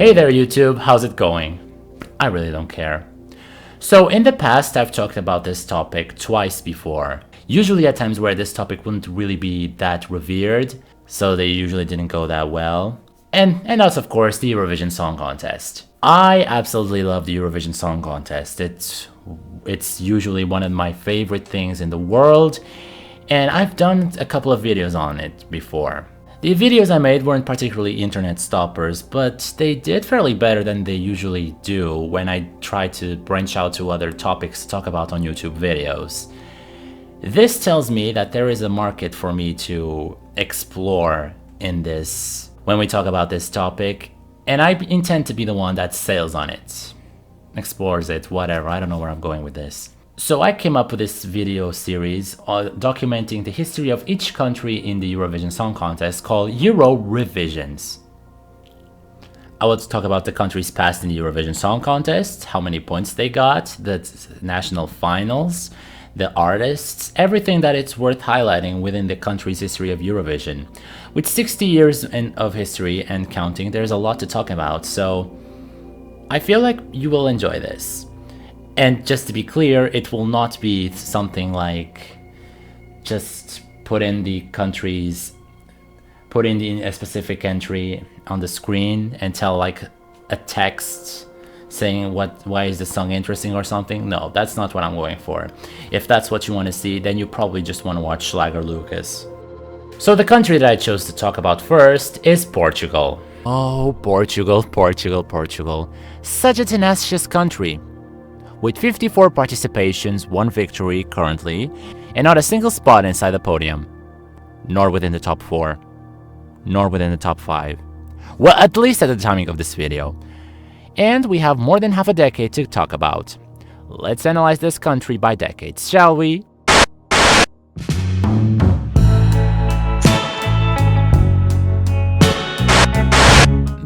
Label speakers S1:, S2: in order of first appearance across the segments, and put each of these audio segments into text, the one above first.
S1: Hey there YouTube, how's it going? I really don't care. So in the past I've talked about this topic twice before. Usually at times where this topic wouldn't really be that revered, so they usually didn't go that well. And that's of course the Eurovision Song Contest. I absolutely love the Eurovision Song Contest. It's usually one of my favorite things in the world, and I've done a couple of videos on it before. The videos I made weren't particularly internet stoppers, but they did fairly better than they usually do when I try to branch out to other topics to talk about on YouTube videos. This tells me that there is a market for me to explore in this when we talk about this topic, and I intend to be the one that sails on it, explores it, whatever. I don't know where I'm going with this. So I came up with this video series documenting the history of each country in the Eurovision Song Contest called Euro Revisions. I will talk about the countries past in the Eurovision Song Contest, how many points they got, the national finals, the artists, everything that it's worth highlighting within the country's history of Eurovision. With 60 years of history and counting, there's a lot to talk about, so I feel like you will enjoy this. And just to be clear, it will not be something like just put in a specific entry on the screen and tell like a text saying why is the song interesting or something. No, that's not what I'm going for. If that's what you want to see, then you probably just want to watch Schlager Lucas. So the country that I chose to talk about first is Portugal. Oh, Portugal, Portugal, Portugal. Such a tenacious country. With 54 participations, 1 victory currently, and not a single spot inside the podium. Nor within the top 4. Nor within the top 5. Well, at least at the timing of this video. And we have more than half a decade to talk about. Let's analyze this country by decades, shall we?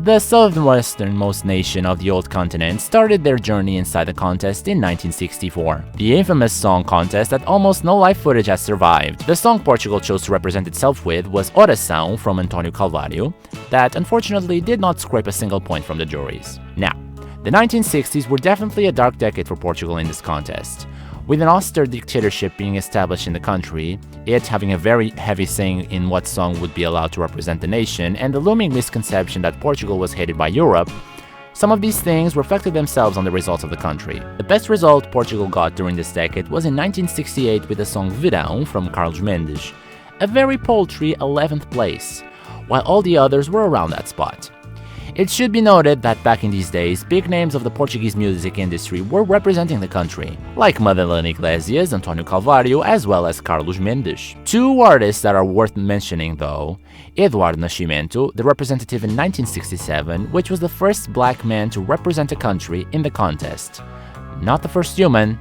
S1: The southwesternmost nation of the old continent started their journey inside the contest in 1964. The infamous song contest that almost no live footage has survived. The song Portugal chose to represent itself with was Oração from António Carvalho, that unfortunately did not scrape a single point from the juries. Now, the 1960s were definitely a dark decade for Portugal in this contest. With an austere dictatorship being established in the country, it having a very heavy saying in what song would be allowed to represent the nation, and the looming misconception that Portugal was hated by Europe, some of these things reflected themselves on the results of the country. The best result Portugal got during this decade was in 1968 with the song Verão from Carlos Mendes, a very paltry 11th place, while all the others were around that spot. It should be noted that back in these days, big names of the Portuguese music industry were representing the country, like Madalena Iglesias, António Carvalho, as well as Carlos Mendes. 2 artists that are worth mentioning though: Eduardo Nascimento, the representative in 1967, which was the first black man to represent a country in the contest. Not the first human.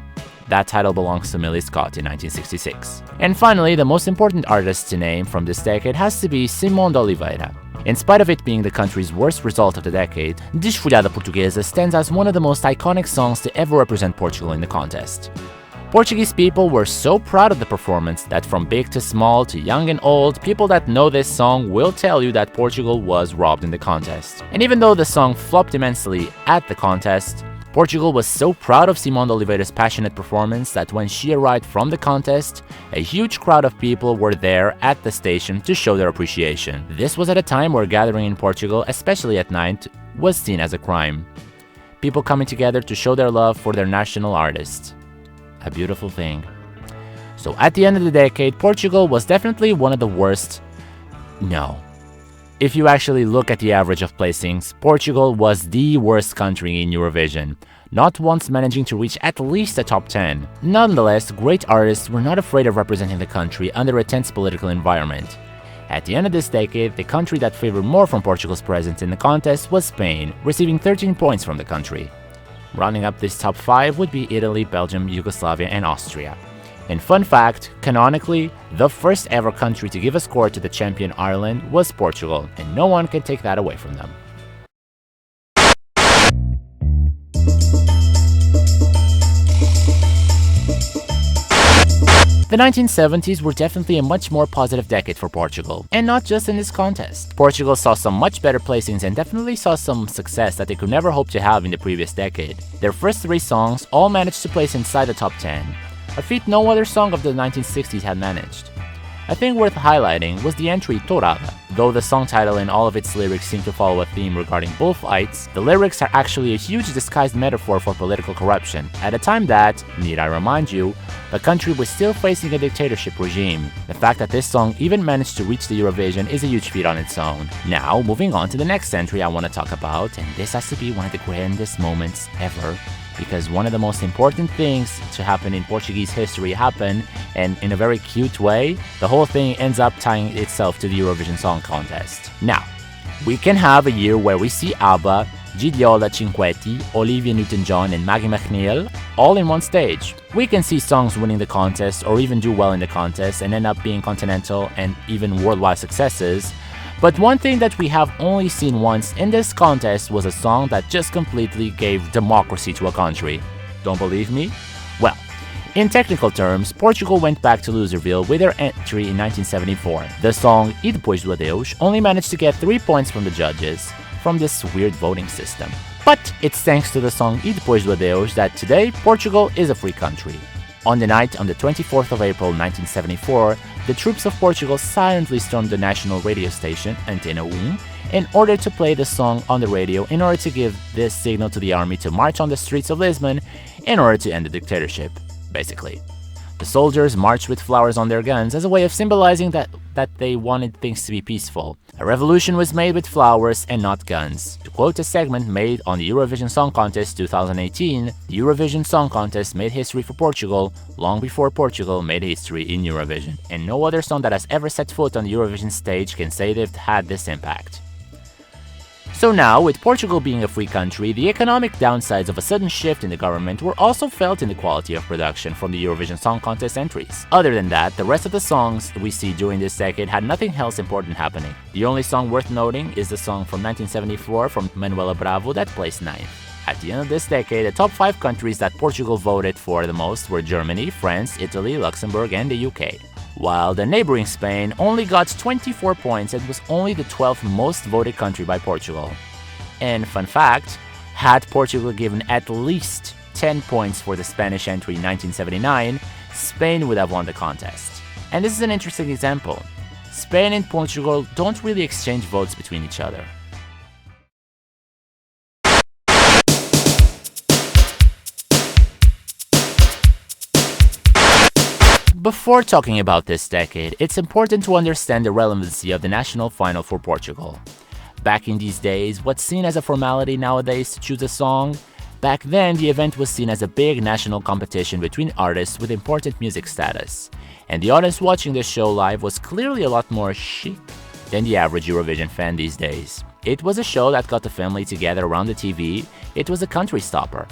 S1: That title belongs to Millie Scott in 1966. And finally, the most important artist to name from this decade has to be Simão de Oliveira. In spite of it being the country's worst result of the decade, Desfolhada Portuguesa stands as one of the most iconic songs to ever represent Portugal in the contest. Portuguese people were so proud of the performance that from big to small to young and old, people that know this song will tell you that Portugal was robbed in the contest. And even though the song flopped immensely at the contest, Portugal was so proud of Simão de Oliveira's passionate performance that when she arrived from the contest, a huge crowd of people were there at the station to show their appreciation. This was at a time where gathering in Portugal, especially at night, was seen as a crime. People coming together to show their love for their national artist. A beautiful thing. So at the end of the decade, Portugal was definitely one of the worst. No. If you actually look at the average of placings, Portugal was the worst country in Eurovision, not once managing to reach at least the top 10. Nonetheless, great artists were not afraid of representing the country under a tense political environment. At the end of this decade, the country that favored more from Portugal's presence in the contest was Spain, receiving 13 points from the country. Rounding up this top 5 would be Italy, Belgium, Yugoslavia, and Austria. And fun fact, canonically, the first ever country to give a score to the champion Ireland was Portugal, and no one can take that away from them. The 1970s were definitely a much more positive decade for Portugal, and not just in this contest. Portugal saw some much better placings and definitely saw some success that they could never hope to have in the previous decade. Their first 3 songs all managed to place inside the top 10, a feat no other song of the 1960s had managed. A thing worth highlighting was the entry Tourada. Though the song title and all of its lyrics seem to follow a theme regarding bullfights, the lyrics are actually a huge disguised metaphor for political corruption, at a time that, need I remind you, the country was still facing a dictatorship regime. The fact that this song even managed to reach the Eurovision is a huge feat on its own. Now, moving on to the next entry I want to talk about, and this has to be one of the grandest moments ever, because one of the most important things to happen in Portuguese history happened, and in a very cute way, the whole thing ends up tying itself to the Eurovision Song Contest. Now, we can have a year where we see ABBA, Gigliola Cinquetti, Olivia Newton-John, and Maggie McNeil all in one stage. We can see songs winning the contest or even do well in the contest and end up being continental and even worldwide successes. But one thing that we have only seen once in this contest was a song that just completely gave democracy to a country. Don't believe me? Well, in technical terms, Portugal went back to Loserville with their entry in 1974. The song E Depois do Adeus only managed to get 3 points from the judges from this weird voting system. But it's thanks to the song E Depois do Adeus that today Portugal is a free country. On the night on the 24th of April 1974, the troops of Portugal silently stormed the national radio station, Antena 1, in order to play the song on the radio in order to give this signal to the army to march on the streets of Lisbon in order to end the dictatorship, basically. The soldiers marched with flowers on their guns as a way of symbolizing that they wanted things to be peaceful. A revolution was made with flowers and not guns. To quote a segment made on the Eurovision Song Contest 2018, the Eurovision Song Contest made history for Portugal long before Portugal made history in Eurovision, and no other song that has ever set foot on the Eurovision stage can say they've had this impact. So now, with Portugal being a free country, the economic downsides of a sudden shift in the government were also felt in the quality of production from the Eurovision Song Contest entries. Other than that, the rest of the songs we see during this decade had nothing else important happening. The only song worth noting is the song from 1974 from Manuela Bravo that placed 9th. At the end of this decade, the top 5 countries that Portugal voted for the most were Germany, France, Italy, Luxembourg, and the UK. While the neighboring Spain only got 24 points and was only the 12th most voted country by Portugal. And fun fact, had Portugal given at least 10 points for the Spanish entry in 1979, Spain would have won the contest. And this is an interesting example. Spain and Portugal don't really exchange votes between each other. Before talking about this decade, it's important to understand the relevancy of the national final for Portugal. Back in these days, what's seen as a formality nowadays to choose a song, back then the event was seen as a big national competition between artists with important music status. And the audience watching this show live was clearly a lot more chic than the average Eurovision fan these days. It was a show that got the family together around the TV, it was a country stopper.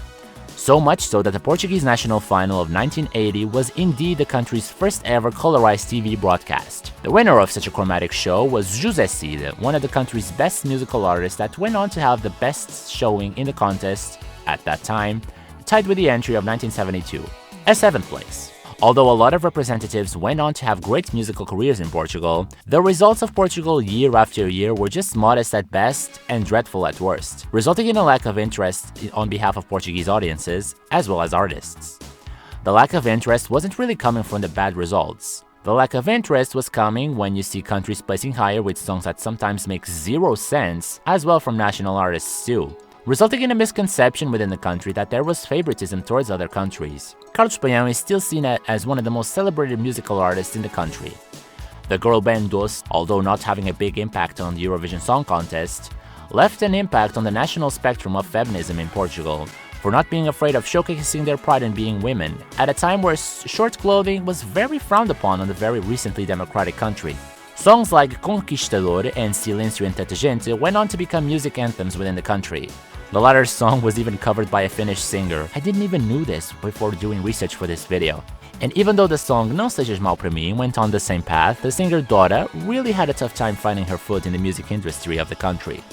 S1: So much so that the Portuguese national final of 1980 was indeed the country's first ever colorized TV broadcast. The winner of such a chromatic show was José Cid, one of the country's best musical artists that went on to have the best showing in the contest at that time, tied with the entry of 1972, a 7th place. Although a lot of representatives went on to have great musical careers in Portugal, the results of Portugal year after year were just modest at best and dreadful at worst, resulting in a lack of interest on behalf of Portuguese audiences, as well as artists. The lack of interest wasn't really coming from the bad results. The lack of interest was coming when you see countries placing higher with songs that sometimes make 0 sense, as well from national artists too, resulting in a misconception within the country that there was favoritism towards other countries. Carlos Payão is still seen as one of the most celebrated musical artists in the country. The girl band Doce, although not having a big impact on the Eurovision Song Contest, left an impact on the national spectrum of feminism in Portugal, for not being afraid of showcasing their pride in being women, at a time where short clothing was very frowned upon in the very recently democratic country. Songs like Conquistador and Silêncio em Tanta Gente went on to become music anthems within the country. The latter song was even covered by a Finnish singer. I didn't even know this before doing research for this video. And even though the song Não Sejas Mal Pra Mim went on the same path, the singer Dora really had a tough time finding her foot in the music industry of the country.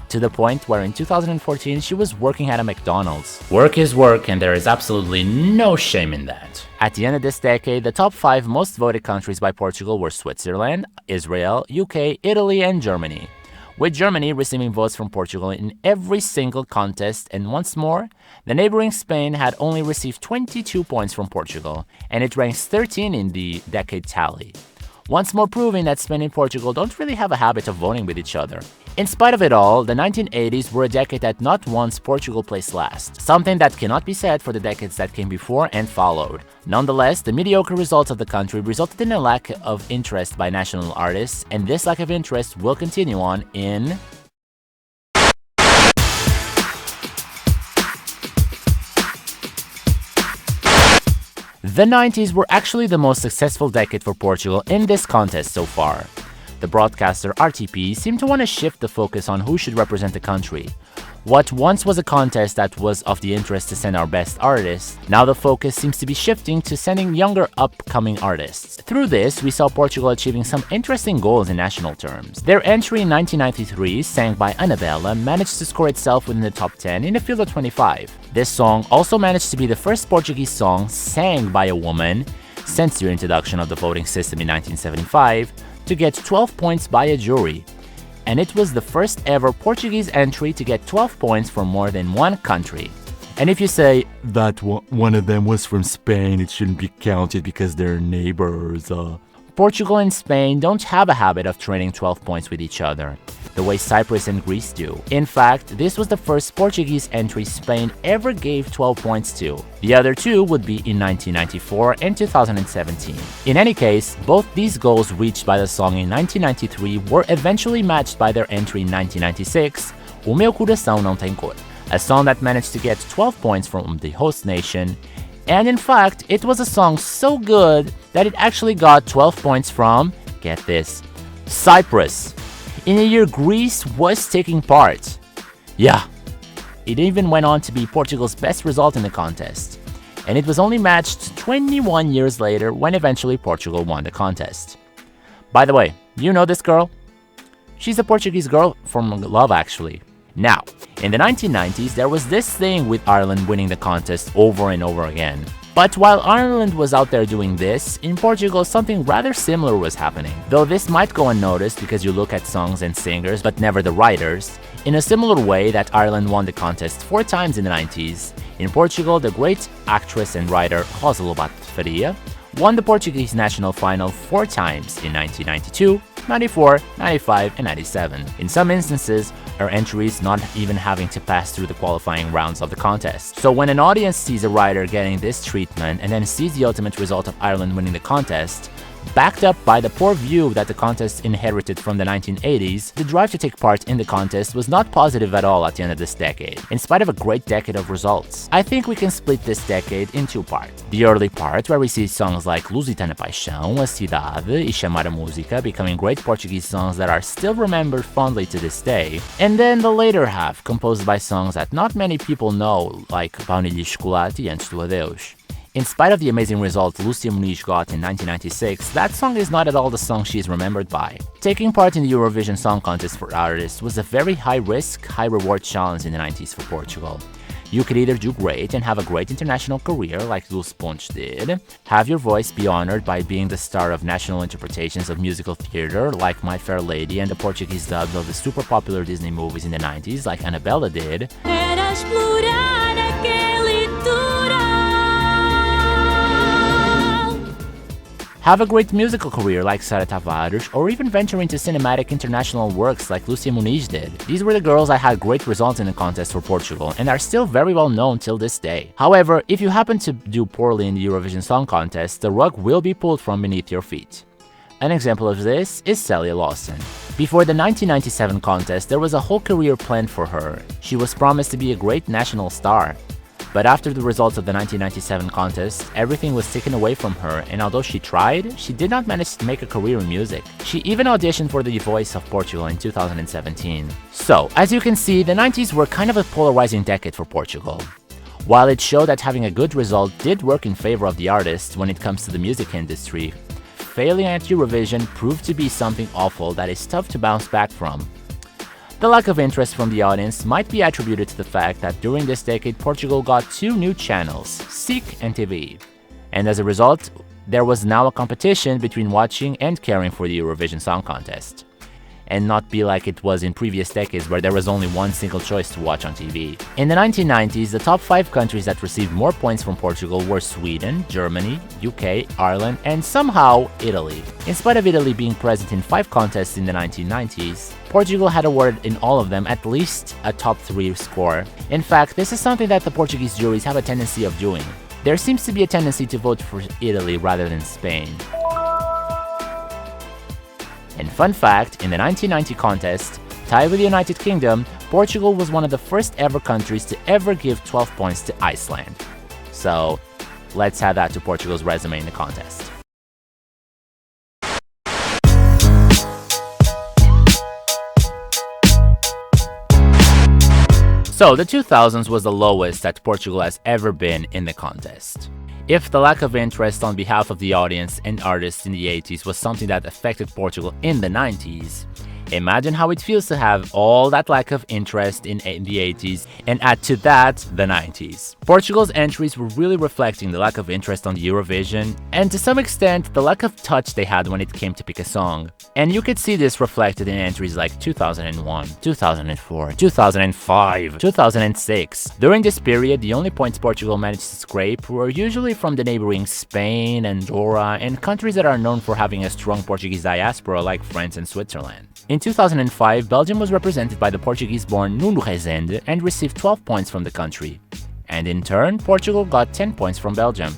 S1: to the point where in 2014 she was working at a McDonald's. Work is work, and there is absolutely no shame in that. At the end of this decade, the top 5 most voted countries by Portugal were Switzerland, Israel, UK, Italy, and Germany, with Germany receiving votes from Portugal in every single contest, and once more, the neighboring Spain had only received 22 points from Portugal, and it ranks 13 in the decade tally. Once more proving that Spain and Portugal don't really have a habit of voting with each other. In spite of it all, the 1980s were a decade that not once Portugal placed last, something that cannot be said for the decades that came before and followed. Nonetheless, the mediocre results of the country resulted in a lack of interest by national artists, and this lack of interest will continue on in the 90s were actually the most successful decade for Portugal in this contest so far. The broadcaster RTP seemed to want to shift the focus on who should represent the country. What once was a contest that was of the interest to send our best artists, now the focus seems to be shifting to sending younger upcoming artists. Through this, we saw Portugal achieving some interesting goals in national terms. Their entry in 1993, sang by Annabella, managed to score itself within the top 10 in a field of 25. This song also managed to be the first Portuguese song sang by a woman since the introduction of the voting system in 1975 to get 12 points by a jury. And it was the first ever Portuguese entry to get 12 points from more than one country. And if you say, that one of them was from Spain, it shouldn't be counted because they're neighbors. Portugal and Spain don't have a habit of trading 12 points with each other, the way Cyprus and Greece do. In fact, this was the first Portuguese entry Spain ever gave 12 points to. The other two would be in 1994 and 2017. In any case, both these goals reached by the song in 1993 were eventually matched by their entry in 1996, O Meu Coração Não Tem Cor, a song that managed to get 12 points from the host nation. And in fact, it was a song so good that it actually got 12 points from, get this, Cyprus, in a year Greece was taking part. Yeah, it even went on to be Portugal's best result in the contest. And it was only matched 21 years later when eventually Portugal won the contest. By the way, you know this girl? She's a Portuguese girl from Love Actually. Now, in the 1990s, there was this thing with Ireland winning the contest over and over again. But while Ireland was out there doing this, in Portugal something rather similar was happening. Though this might go unnoticed because you look at songs and singers but never the writers, in a similar way that Ireland won the contest 4 times in the 90s, in Portugal the great actress and writer Rosa Lobato Faria won the Portuguese national final 4 times in 1992, 94, 95, and 97. In some instances, her entries not even having to pass through the qualifying rounds of the contest. So when an audience sees a writer getting this treatment and then sees the ultimate result of Ireland winning the contest, backed up by the poor view that the contest inherited from the 1980s, the drive to take part in the contest was not positive at all at the end of this decade, in spite of a great decade of results. I think we can split this decade in 2 parts. The early part, where we see songs like Lusitana Paixão, A Cidade, e Chamar a Música becoming great Portuguese songs that are still remembered fondly to this day, and then the later half, composed by songs that not many people know, like Baunilha e Chocolate e Antes do Adeus. In spite of the amazing result Lúcia Muniz got in 1996, that song is not at all the song she is remembered by. Taking part in the Eurovision Song Contest for artists was a very high-risk, high-reward challenge in the 90s for Portugal. You could either do great and have a great international career like Luz Pontes did, have your voice be honored by being the star of national interpretations of musical theater like My Fair Lady and the Portuguese dubs of the super popular Disney movies in the 90s like Annabella did, have a great musical career like Sara Tavares, or even venture into cinematic international works like Lúcia Muniz did. These were the girls that had great results in the contest for Portugal and are still very well known till this day. However, if you happen to do poorly in the Eurovision Song Contest, the rug will be pulled from beneath your feet. An example of this is Celia Lawson. Before the 1997 contest, there was a whole career planned for her. She was promised to be a great national star. But after the results of the 1997 contest, everything was taken away from her, and although she tried, she did not manage to make a career in music. She even auditioned for The Voice of Portugal in 2017. So, as you can see, the 90s were kind of a polarizing decade for Portugal. While it showed that having a good result did work in favor of the artists when it comes to the music industry, failing at Eurovision proved to be something awful that is tough to bounce back from. The lack of interest from the audience might be attributed to the fact that during this decade Portugal got two new channels, SIC and TV. And as a result, there was now a competition between watching and caring for the Eurovision Song Contest. And not be like it was in previous decades where there was only one single choice to watch on TV. In the 1990s, the top 5 countries that received more points from Portugal were Sweden, Germany, UK, Ireland, and somehow Italy. In spite of Italy being present in 5 contests in the 1990s, Portugal had awarded in all of them at least a top 3 score. In fact, this is something that the Portuguese juries have a tendency of doing. There seems to be a tendency to vote for Italy rather than Spain. And fun fact, in the 1990 contest, tied with the United Kingdom, Portugal was one of the first ever countries to ever give 12 points to Iceland. So, let's add that to Portugal's resume in the contest. So, the 2000s was the lowest that Portugal has ever been in the contest. If the lack of interest on behalf of the audience and artists in the 80s was something that affected Portugal in the 90s, imagine how it feels to have all that lack of interest in the 80s and add to that the 90s. Portugal's entries were really reflecting the lack of interest on the Eurovision and to some extent the lack of touch they had when it came to pick a song. And you could see this reflected in entries like 2001, 2004, 2005, 2006. During this period, the only points Portugal managed to scrape were usually from the neighboring Spain, Andorra, and countries that are known for having a strong Portuguese diaspora like France and Switzerland. In 2005, Belgium was represented by the Portuguese-born Nuno Rezende and received 12 points from the country. And in turn, Portugal got 10 points from Belgium.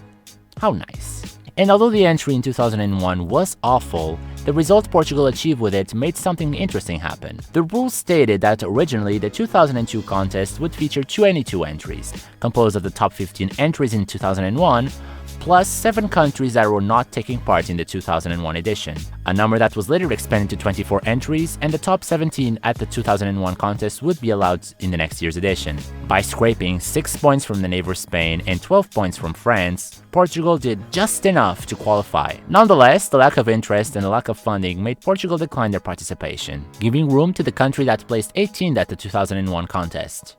S1: How nice. And although the entry in 2001 was awful, the result Portugal achieved with it made something interesting happen. The rules stated that originally the 2002 contest would feature 22 entries, composed of the top 15 entries in 2001, plus 7 countries that were not taking part in the 2001 edition, a number that was later expanded to 24 entries, and the top 17 at the 2001 contest would be allowed in the next year's edition. By scraping 6 points from the neighbor Spain and 12 points from France, Portugal did just enough to qualify. Nonetheless, the lack of interest and the lack of funding made Portugal decline their participation, giving room to the country that placed 18th at the 2001 contest.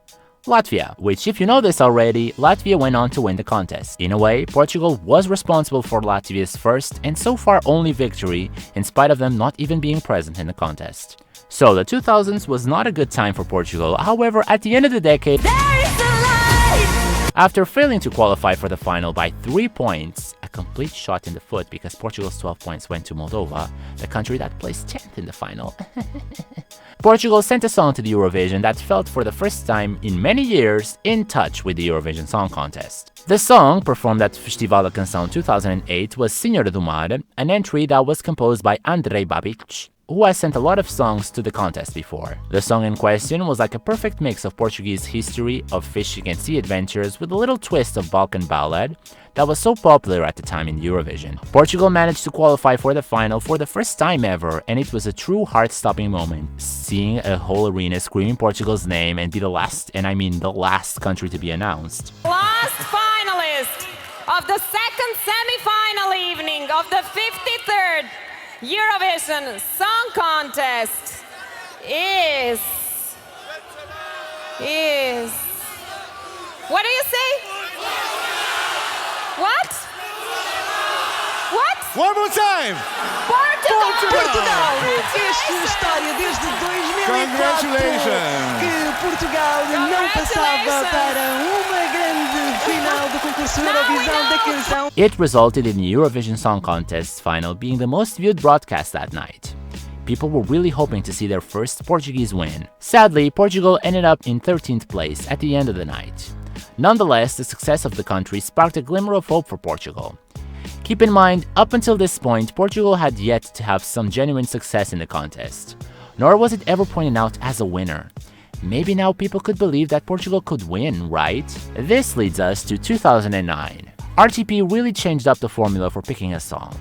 S1: Latvia, which if you know this already, Latvia went on to win the contest. In a way, Portugal was responsible for Latvia's first and so far only victory, in spite of them not even being present in the contest. So the 2000s was not a good time for Portugal, however, at the end of the decade, after failing to qualify for the final by 3 points, a complete shot in the foot because Portugal's 12 points went to Moldova, the country that placed 10th in the final. Portugal sent a song to the Eurovision that felt for the first time in many years in touch with the Eurovision Song Contest. The song, performed at Festival da Canção 2008, was Senhora do Mar, an entry that was composed by Andrei Babic, who has sent a lot of songs to the contest before. The song in question was like a perfect mix of Portuguese history, of fishing and sea adventures with a little twist of Balkan ballad that was so popular at the time in Eurovision. Portugal managed to qualify for the final for the first time ever, and it was a true heart-stopping moment, seeing a whole arena screaming Portugal's name and be the last, and I mean the last country to be announced.
S2: Last finalist of the second semi-final evening of the 53rd Eurovision Song Contest is... What do you say? What? What?
S3: One more time!
S2: Portugal!
S4: Esta história desde 2004
S3: Congratulations!
S4: que Portugal não passava para uma grande final do concurso Eurovisão da canção.
S1: It resulted in the Eurovision Song Contest final being the most viewed broadcast that night. People were really hoping to see their first Portuguese win. Sadly, Portugal ended up in 13th place at the end of the night. Nonetheless, the success of the country sparked a glimmer of hope for Portugal. Keep in mind, up until this point, Portugal had yet to have some genuine success in the contest, nor was it ever pointed out as a winner. Maybe now people could believe that Portugal could win, right? This leads us to 2009. RTP really changed up the formula for picking a song,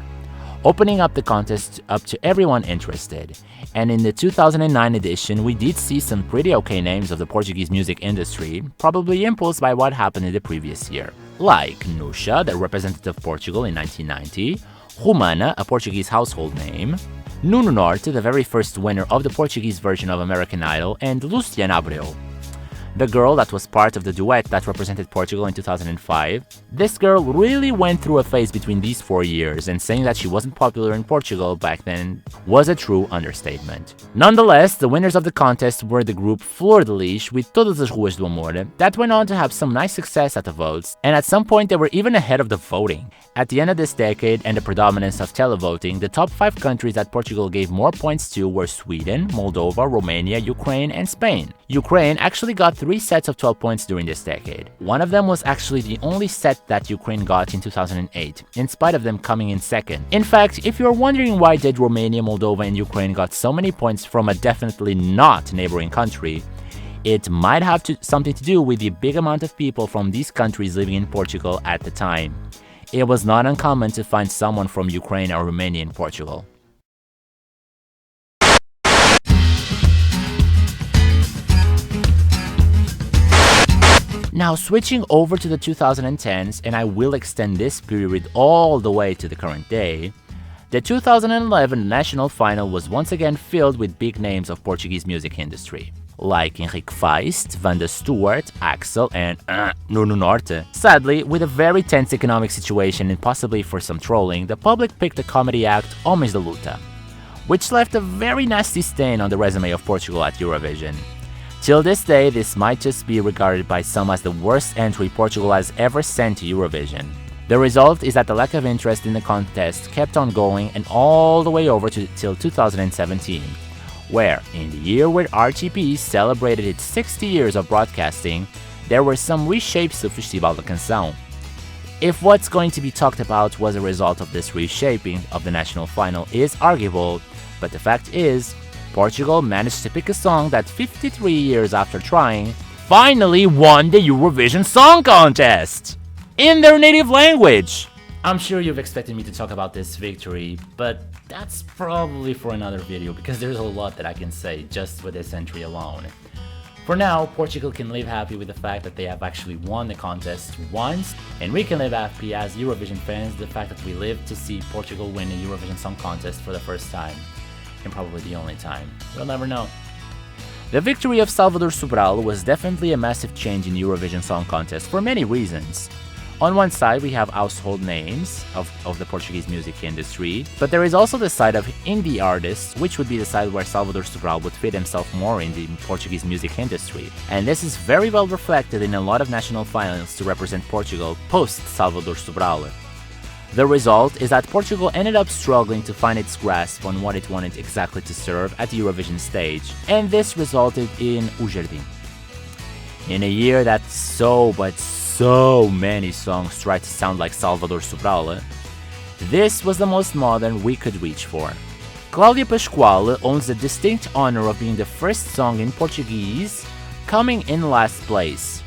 S1: opening up the contest up to everyone interested. And in the 2009 edition, we did see some pretty okay names of the Portuguese music industry, probably impulsed by what happened in the previous year. Like Nusha, that represented Portugal in 1990, Romana, a Portuguese household name, Nuno Norte, the very first winner of the Portuguese version of American Idol, and Luciana Abreu, the girl that was part of the duet that represented Portugal in 2005. This girl really went through a phase between these 4 years, and saying that she wasn't popular in Portugal back then was a true understatement. Nonetheless, the winners of the contest were the group Flor de Lis with Todas as Ruas do Amor, that went on to have some nice success at the votes, and at some point they were even ahead of the voting. At the end of this decade and the predominance of televoting, the top 5 countries that Portugal gave more points to were Sweden, Moldova, Romania, Ukraine, and Spain. Ukraine actually got 3 sets of 12 points during this decade. One of them was actually the only set that Ukraine got in 2008, in spite of them coming in second. In fact, if you're wondering why did Romania, Moldova, and Ukraine got so many points from a definitely not neighboring country, it might have something to do with the big amount of people from these countries living in Portugal at the time. It was not uncommon to find someone from Ukraine or Romania in Portugal. Now switching over to the 2010s, and I will extend this period all the way to the current day, the 2011 national final was once again filled with big names of Portuguese music industry, like Henrique Feist, Vanda Stewart, Axel, and Nuno Norte. Sadly, with a very tense economic situation and possibly for some trolling, the public picked the comedy act Homens da Luta, which left a very nasty stain on the resume of Portugal at Eurovision. Till this day, this might just be regarded by some as the worst entry Portugal has ever sent to Eurovision. The result is that the lack of interest in the contest kept on going and all the way over till 2017, where, in the year where RTP celebrated its 60 years of broadcasting, there were some reshapes of Festival da Canção. If what's going to be talked about was a result of this reshaping of the national final is arguable, but the fact is, Portugal managed to pick a song that 53 years after trying, finally won the Eurovision Song Contest! In their native language! I'm sure you've expected me to talk about this victory, but that's probably for another video because there's a lot that I can say just with this entry alone. For now, Portugal can live happy with the fact that they have actually won the contest once, and we can live happy as Eurovision fans the fact that we lived to see Portugal win a Eurovision Song Contest for the first time. And probably the only time. We'll never know. The victory of Salvador Sobral was definitely a massive change in Eurovision Song Contest for many reasons. On one side, we have household names of the Portuguese music industry, but there is also the side of indie artists, which would be the side where Salvador Sobral would fit himself more in the Portuguese music industry. And this is very well reflected in a lot of national finals to represent Portugal post Salvador Sobral. The result is that Portugal ended up struggling to find its grasp on what it wanted exactly to serve at the Eurovision stage, and this resulted in O Jardim. In a year that so many songs tried to sound like Salvador Sobral, this was the most modern we could reach for. Cláudia Pascoal owns the distinct honor of being the first song in Portuguese coming in last place.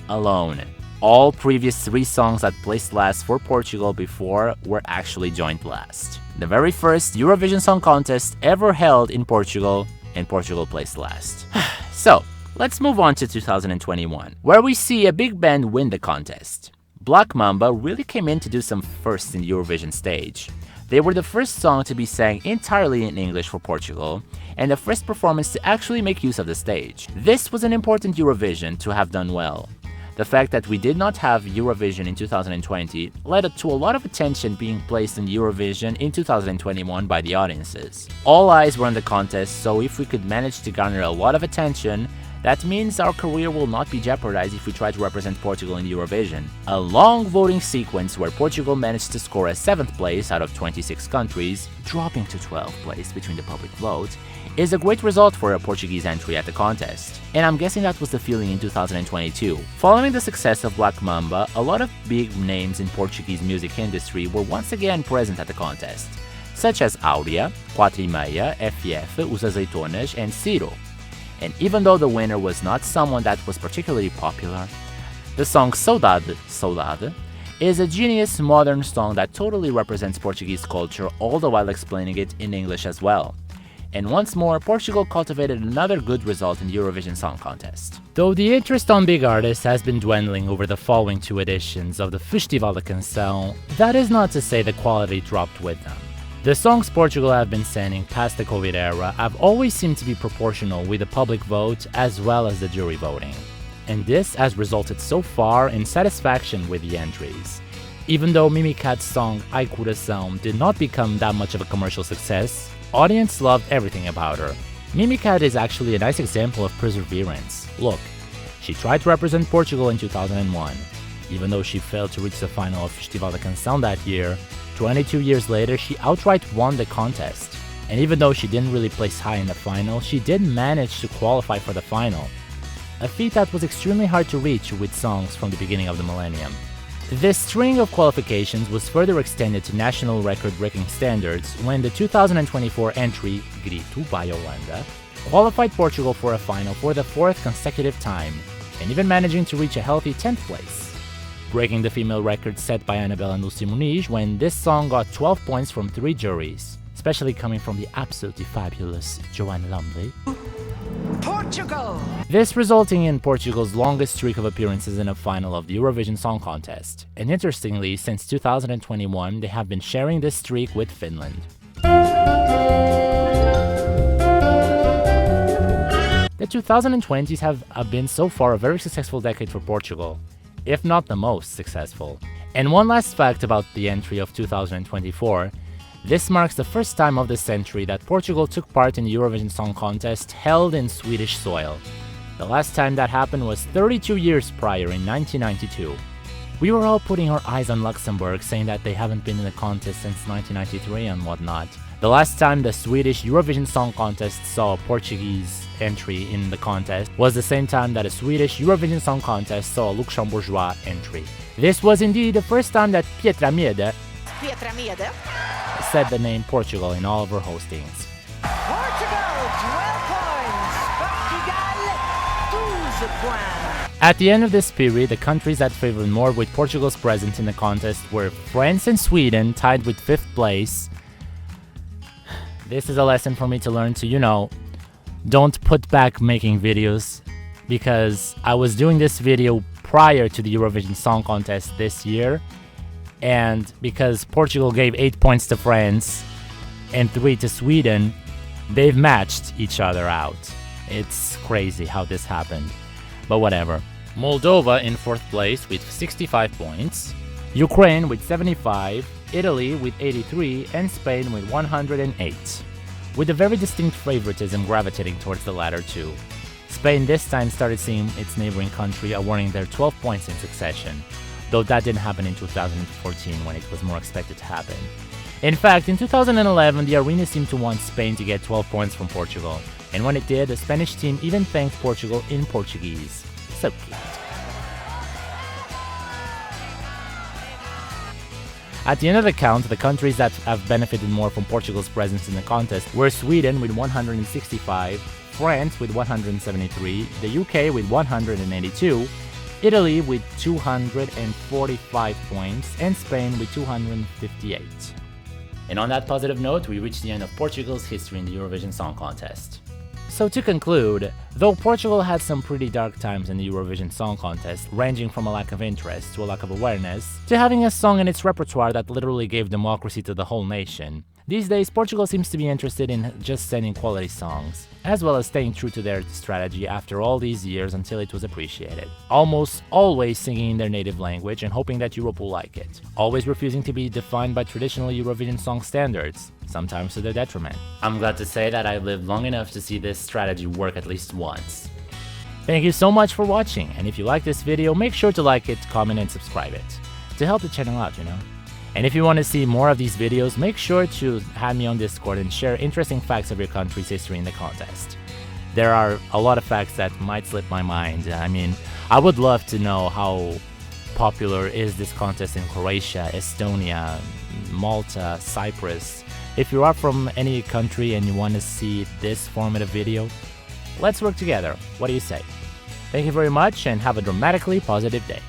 S1: Alone. All previous 3 songs that placed last for Portugal before were actually joined last. The very first Eurovision Song Contest ever held in Portugal, and Portugal placed last. So, let's move on to 2021, where we see a big band win the contest. Black Mamba really came in to do some firsts in the Eurovision stage. They were the first song to be sang entirely in English for Portugal, and the first performance to actually make use of the stage. This was an important Eurovision to have done well. The fact that we did not have Eurovision in 2020 led to a lot of attention being placed in Eurovision in 2021 by the audiences. All eyes were on the contest, so if we could manage to garner a lot of attention, that means our career will not be jeopardized if we try to represent Portugal in Eurovision. A long voting sequence where Portugal managed to score a 7th place out of 26 countries, dropping to 12th place between the public vote, is a great result for a Portuguese entry at the contest. And I'm guessing that was the feeling in 2022. Following the success of Black Mamba, a lot of big names in Portuguese music industry were once again present at the contest, such as Áurea, 4 e FF, Os Azeitonas, and Ciro. And even though the winner was not someone that was particularly popular, the song Saudade is a genius modern song that totally represents Portuguese culture all the while explaining it in English as well. and once more, Portugal cultivated another good result in the Eurovision Song Contest. Though the interest on big artists has been dwindling over the following 2 editions of the Festival da Canção, that is not to say the quality dropped with them. The songs Portugal have been sending past the Covid era have always seemed to be proportional with the public vote as well as the jury voting. And this has resulted so far in satisfaction with the entries. Even though Mimi Cat's song Ai Coração did not become that much of a commercial success, audience loved everything about her. Mimi Cat is actually a nice example of perseverance. Look, she tried to represent Portugal in 2001. Even though she failed to reach the final of Festival da Canção that year, 22 years later she outright won the contest. And even though she didn't really place high in the final, she did manage to qualify for the final. A feat that was extremely hard to reach with songs from the beginning of the millennium. This string of qualifications was further extended to national record-breaking standards when the 2024 entry, Grito by Holanda, qualified Portugal for a final for the 4th consecutive time, and even managing to reach a healthy 10th place. Breaking the female record set by Annabelle and Lucy Muniz when this song got 12 points from 3 juries, especially coming from the absolutely fabulous Joanne Lumley.
S2: Portugal!
S1: This resulting in Portugal's longest streak of appearances in a final of the Eurovision Song Contest, and interestingly, since 2021 they have been sharing this streak with Finland. The 2020s have been so far a very successful decade for Portugal, if not the most successful. And one last fact about the entry of 2024, this marks the first time of the century that Portugal took part in the Eurovision Song Contest held in Swedish soil. The last time that happened was 32 years prior in 1992. We were all putting our eyes on Luxembourg, saying that they haven't been in the contest since 1993 and whatnot. The last time the Swedish Eurovision Song Contest saw a Portuguese entry in the contest was the same time that a Swedish Eurovision Song Contest saw a Luxembourgeois entry. This was indeed the first time that Pietra Mede said the name Portugal in all of her hostings.
S2: Portugal, 12 points. Portugal, 12 points.
S1: At the end of this period, the countries that favored more with Portugal's presence in the contest were France and Sweden, tied with 5th place. This is a lesson for me to learn to, don't put back making videos, because I was doing this video prior to the Eurovision Song Contest this year, and because Portugal gave 8 points to France and 3 to Sweden, they've matched each other out. It's crazy how this happened, but whatever. Moldova in 4th place with 65 points, Ukraine with 75, Italy with 83, and Spain with 108, with a very distinct favoritism gravitating towards the latter two. Spain this time started seeing its neighboring country awarding their 12 points in succession, though that didn't happen in 2014 when it was more expected to happen. In fact, in 2011, the arena seemed to want Spain to get 12 points from Portugal, and when it did, the Spanish team even thanked Portugal in Portuguese. So cute. At the end of the count, the countries that have benefited more from Portugal's presence in the contest were Sweden with 165, France with 173, the UK with 182, Italy with 245 points, and Spain with 258. And on that positive note, we reach the end of Portugal's history in the Eurovision Song Contest. So to conclude, though Portugal had some pretty dark times in the Eurovision Song Contest, ranging from a lack of interest to a lack of awareness, to having a song in its repertoire that literally gave democracy to the whole nation, these days Portugal seems to be interested in just sending quality songs, as well as staying true to their strategy after all these years until it was appreciated. Almost always singing in their native language and hoping that Europe will like it. Always refusing to be defined by traditional Eurovision song standards, sometimes to their detriment. I'm glad to say that I've lived long enough to see this strategy work at least once. Thank you so much for watching, and if you like this video, make sure to like it, comment, and subscribe it, to help the channel out, And if you want to see more of these videos, make sure to add me on Discord and share interesting facts of your country's history in the contest. There are a lot of facts that might slip my mind. I mean, I would love to know how popular is this contest in Croatia, Estonia, Malta, Cyprus. If you are from any country and you want to see this formative video, let's work together. What do you say? Thank you very much and have a dramatically positive day.